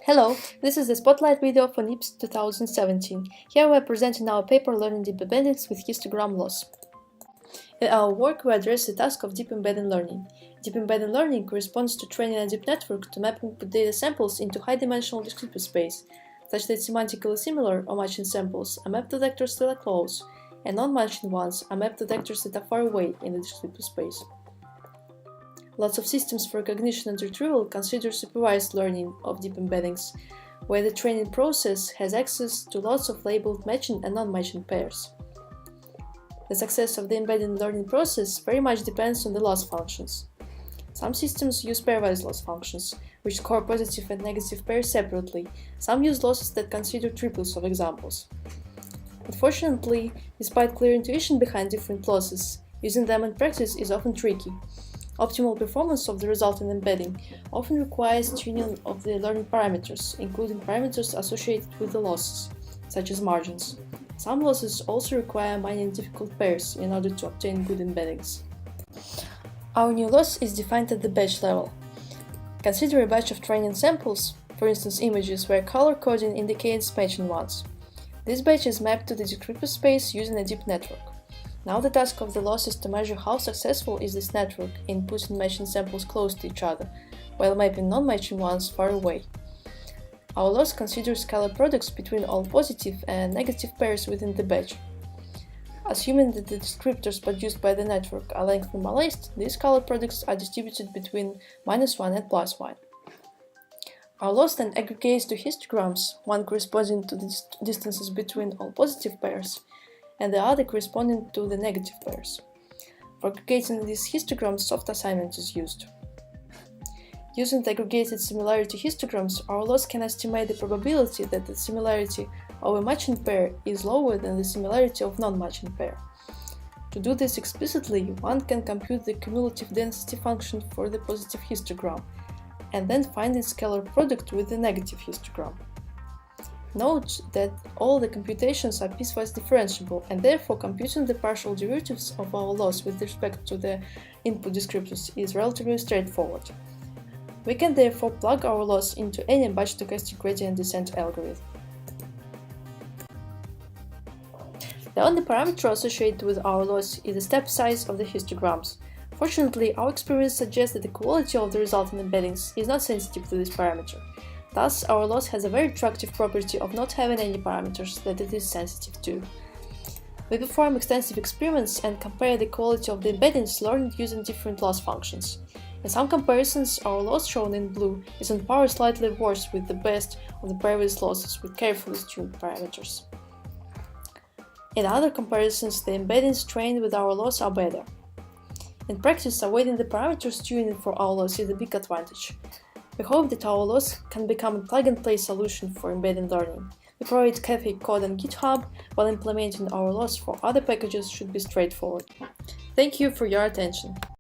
Hello, this is the spotlight video for NIPS 2017. Here we are presenting our paper Learning Deep Embeddings with Histogram loss. In our work, we address the task of deep embedding learning. Deep embedding learning corresponds to training a deep network to map input data samples into high-dimensional discrete space, such that semantically similar or matching samples are mapped to vectors that are close, and non-matching ones are mapped to vectors that are far away in the discrete space. Lots of systems for recognition and retrieval consider supervised learning of deep embeddings, where the training process has access to lots of labeled matching and non-matching pairs. The success of the embedding learning process very much depends on the loss functions. Some systems use pairwise loss functions, which score positive and negative pairs separately. Some use losses that consider triples of examples. Unfortunately, despite clear intuition behind different losses, using them in practice is often tricky. Optimal performance of the resulting embedding often requires tuning of the learning parameters, including parameters associated with the losses, such as margins. Some losses also require mining difficult pairs in order to obtain good embeddings. Our new loss is defined at the batch level. Consider a batch of training samples, for instance images where color coding indicates matching ones. This batch is mapped to the discrete space using a deep network. Now the task of the loss is to measure how successful is this network in putting matching samples close to each other, while mapping non-matching ones far away. Our loss considers scalar products between all positive and negative pairs within the batch. Assuming that the descriptors produced by the network are length normalized, these scalar products are distributed between -1 and +1. Our loss then aggregates to histograms, one corresponding to the distances between all positive pairs, and the other corresponding to the negative pairs. For aggregating these histograms, soft assignment is used. Using the aggregated similarity histograms, our loss can estimate the probability that the similarity of a matching pair is lower than the similarity of non-matching pair. To do this explicitly, one can compute the cumulative density function for the positive histogram, and then find its scalar product with the negative histogram. Note that all the computations are piecewise differentiable, and therefore computing the partial derivatives of our loss with respect to the input descriptors is relatively straightforward. We can therefore plug our loss into any batch-stochastic gradient descent algorithm. The only parameter associated with our loss is the step size of the histograms. Fortunately, our experience suggests that the quality of the resulting embeddings is not sensitive to this parameter. Thus, our loss has a very attractive property of not having any parameters that it is sensitive to. We perform extensive experiments and compare the quality of the embeddings learned using different loss functions. In some comparisons, our loss shown in blue is on par slightly worse with the best of the previous losses with carefully tuned parameters. In other comparisons, the embeddings trained with our loss are better. In practice, avoiding the parameters tuning for our loss is a big advantage. We hope that our loss can become a plug-and-play solution for embedding learning. We provide cafe code on GitHub, while implementing our loss for other packages should be straightforward. Thank you for your attention.